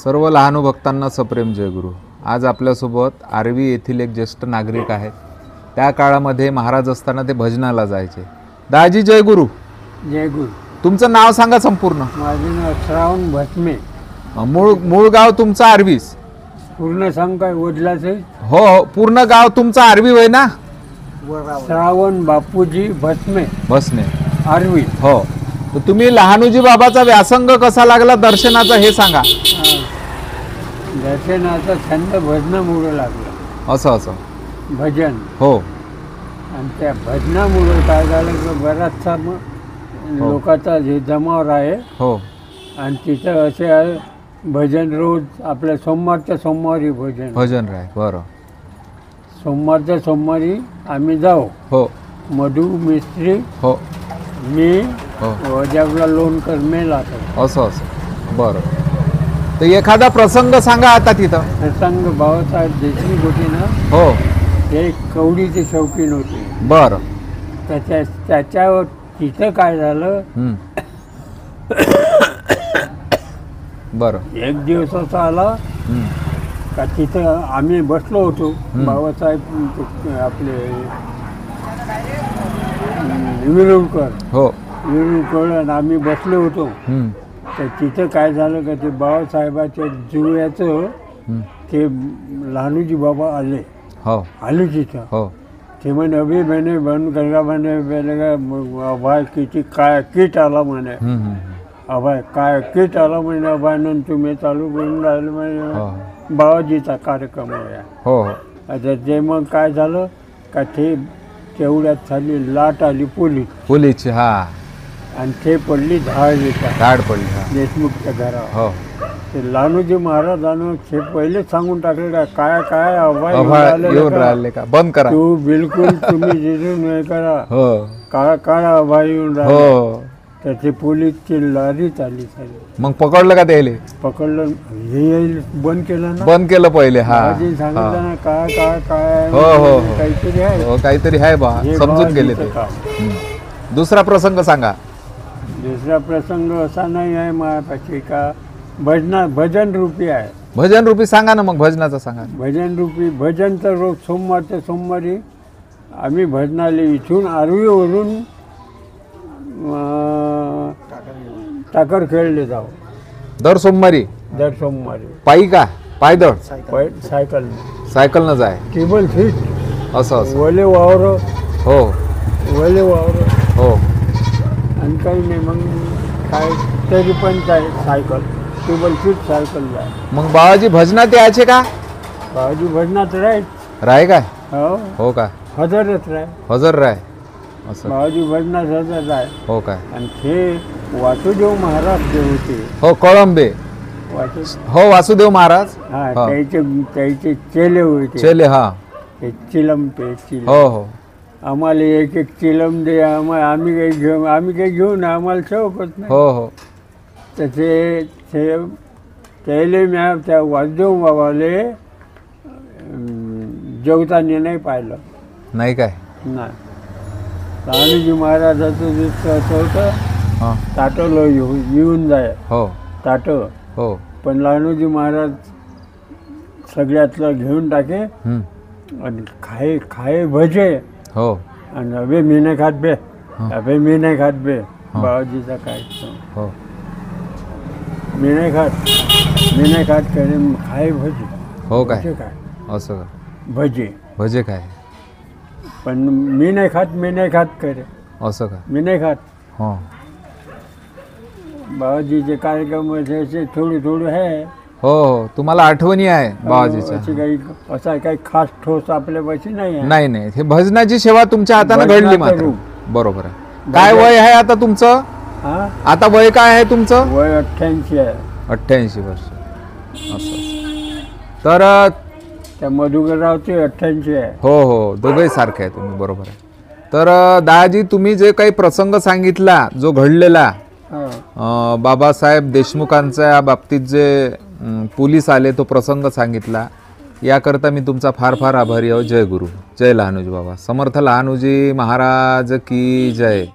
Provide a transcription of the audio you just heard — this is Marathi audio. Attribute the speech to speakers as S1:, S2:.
S1: सर्व लहानू भक्तांना सप्रेम जयगुरु। आज आपल्यासोबत आर्वी येथील एक ज्येष्ठ नागरिक आहेत। त्या काळामध्ये महाराज असताना ते भजनाला जायचे। दाजी जयगुरु।
S2: जयगुरु।
S1: तुमचं नाव सांगा संपूर्ण।
S2: माझे नाव श्रावण भस्मे।
S1: मूळ गाव तुमचं आर्वीस?
S2: पूर्ण सांग काय वडिलाचं?
S1: हो हो, पूर्ण गाव तुमचं आर्वी होय ना?
S2: श्रावण बापूजी भस्मे।
S1: भस्मे
S2: आर्वी।
S1: हो। तर तुम्ही लहानूजी बाबाचा व्यासंग कसा लागला दर्शनाचा हे सांगा।
S2: दर्शनाचा छंद भजनामुळे लागला।
S1: असं
S2: भजन।
S1: हो।
S2: आणि त्या भजनामुळे काय झालं की बराचसा लोकांचा जे जमाव आहे।
S1: हो।
S2: आणि तिथं असे आहे भजन रोज आपल्या सोमवारच्या सोमवारी भजन
S1: राय। बरं।
S2: सोमवारच्या सोमवारी आम्ही जाऊ।
S1: हो।
S2: मधु मिस्त्री। हो। मी वजावला लोणकर मेल आता।
S1: असं बरं। तर एखादा प्रसंग सांगा आता तिथं।
S2: प्रसंग बाबासाहेब देशमुख होते ना? हो। ते कवडीचे शौकीन होते।
S1: बरं।
S2: त्याच्यावर तिथं काय झालं?
S1: बरं।
S2: एक दिवस असा आला का तिथं आम्ही बसलो होतो। बाबासाहेब आपले विरुळकर। हो। विरुळकर आणि आम्ही बसलो होतो। तर तिथं काय झालं का ते बाबासाहेबाच्या जुळ्याचं ते लहानूजी बाबा आले। हो। आले तिथं। हो। ते म्हणे अभि मैंने बंद करगा म्हणे अभाय किती काय किट आला म्हणे। अभाय काय किट आला म्हणे अभायनं तुम्ही चालू करून राहिले म्हणे बाबाजीचा कार्यक्रम आहे। हो। आता ते मग काय झालं का ते तेवढ्यात झाली लाट आली पोलीसची। हा। आणि ते पडली धाड पडली देशमुखच्या घरावर। हो। ते लहानूजी महाराजांना ते पहिले सांगून टाकले का काय काय अभय येऊन राहिले का बंद करा तू बिलकुल तुम्ही जिथून हे करा। हो। काय काय अभय येऊन राहिले। हो। तर ते पोलीसची लारी चालली। मग पकडलं का त्याला? पकडलं हे बंद केलं ना? बंद केलं पहिले। हा। सांगितलं ना काय काय काय। हो हो, काहीतरी आहे काहीतरी आहे बा समजून गेले ते। दुसरा प्रसंग सांगा। दुसरा प्रसंग असा नाही आहे माझ्यापाशी का भजन रूपी आहे। भजन रूपी सांगा ना मग। भजनाचं सांगा। भजन रूपी भजन तर रोज सोमवारच्या सोमवारी आम्ही भजनाला इथून आर्वीवरून टाकर खेळले जाऊ दर सोमवारी। पायी का पायदळ? सायकल न जाय। टेबल सीट असं वले वावर। हो। वले वावर। हो। आणि काही नाही मग काय तरी पण सायकल टेबल सीट सायकल जाय। मग बाबाजी भजनात यायचे का? बाबाजी भजनात राय काय? हो। हो का? हजर राय असं बाबाजी भजनात हजर आहे। हो काय? आणि ते वासुदेव महाराज जे होते। हो कळंबे। हो वासुदेव महाराज। हा त्याचे चेले होते। चेले हा ते चिलम ते चिलम। हो हो। आम्हाला एक एक चिलम दे आम्ही काही घेऊन आम्हाला शौकत नाही। हो हो। तर त्याले मी त्या वासुदेव बाबाले जेवताना नाही पाहिलं। नाही काय? नाही। लहानूजी महाराजाचं दिसतं असं होतं ताटं येऊन जाय। हो। ताटं। हो। पण लहानूजी महाराज सगळ्यातलं घेऊन टाके आणि खाये भजे। हो। आणि अबे मी नाही खात बे अबे मी नाही खात बे बाबाजीचा काय। हो। मी नाही खात करे खाये भजे। हो काय? असं भजे काय? पण मी नाही खात करे असं का? मी नाही खात। हो। बाबाजीचे कार्यक्रम असे थोडे आहे। हो हो, तुम्हाला आठवणी आहे बाबाजीच्या? काही असा काही खास ठोस आपल्यापाशी नाही नाही। हे भजनाची सेवा तुमच्या हाताने घडली मात्र। बरोबर आहे। काय वय आहे आता तुमचं? आता वय काय आहे तुमचं? वय 88 आहे। 88 वर्ष असं। तर त्या मधुकररावचे 88 आहे। हो हो, दोघे सारखे आहे तुम्ही। बरोबर आहे। तर दादाजी तुम्ही जे काही प्रसंग सांगितला जो घडलेला बाबासाहेब देशमुखांच्या बाबतीत जे पोलीस आले तो प्रसंग सांगितला, याकरता मी तुमचा फार फार आभारी आहो। जय गुरु, जय लहानूजी बाबा। समर्थ लहानूजी महाराज की जय।